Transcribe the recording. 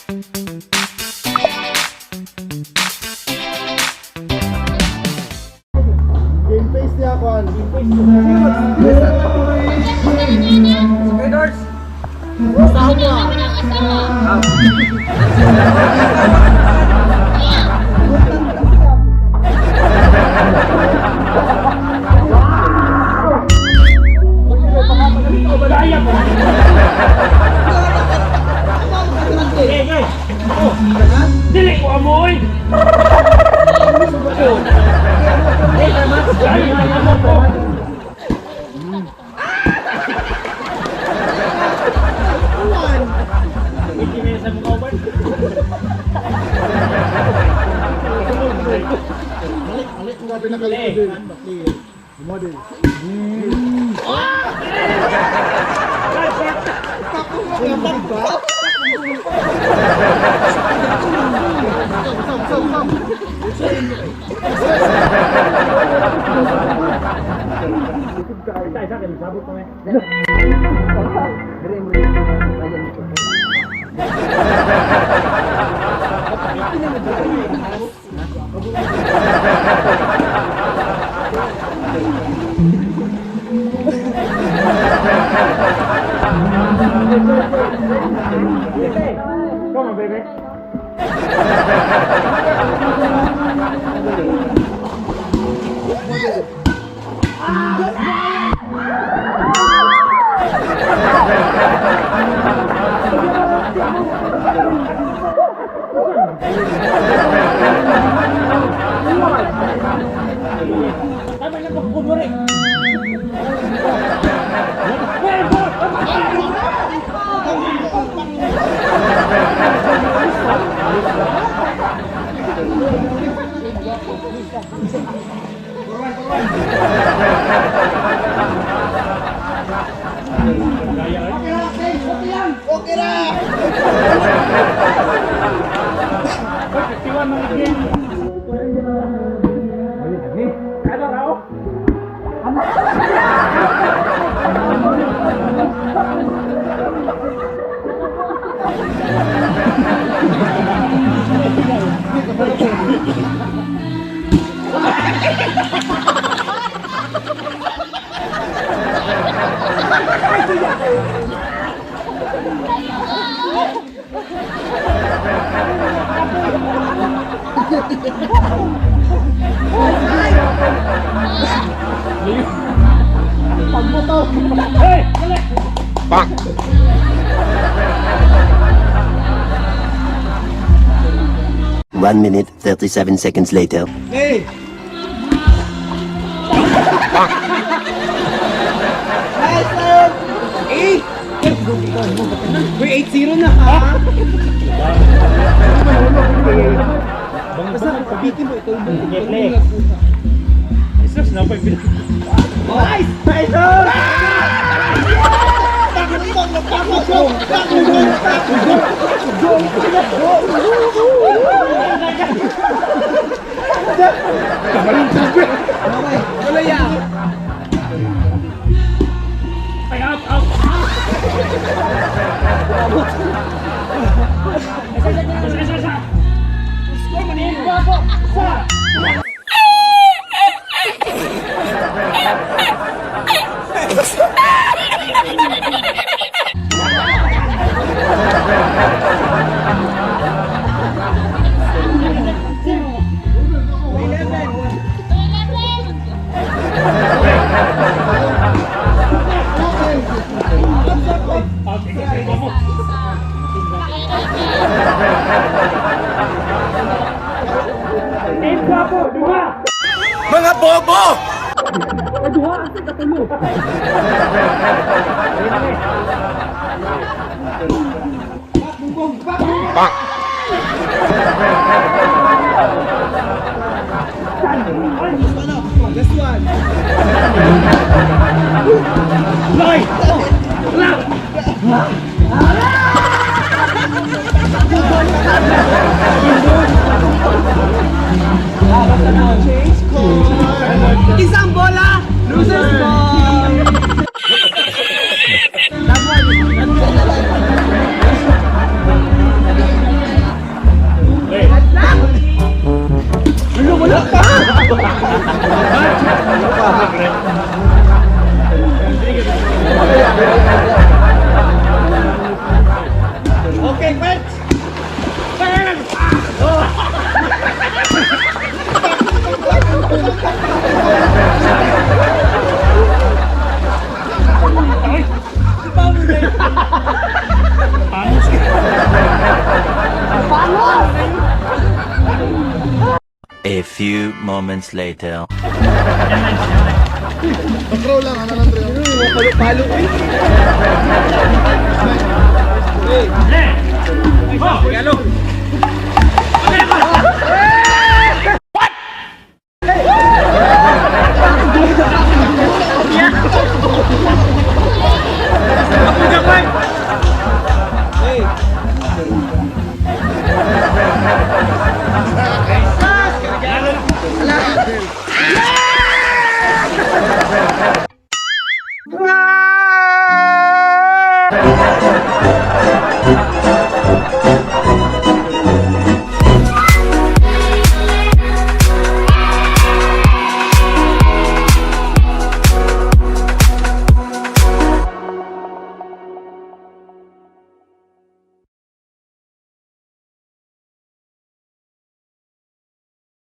Game face niya, Kwan. Game face niya. Okay, Dors. Asawa. Dili ko amoy! Alik nga pinakalit din. Model. Come on, baby. Okay na! Bang! 1 minute, 37 seconds later. Hey! Nice time! 8! Uy, 8-0 na ha? Basta pabitin mo ito. Jesus, napay bilang. Nice! Nice! Ay, out, out! Isa! Score mo niya! Isa! Mga bobo! Bang! This one! Light! Change score! Isang bola! Losers ball! Okay, wait! A few moments later. Palo-palo eh. Eh!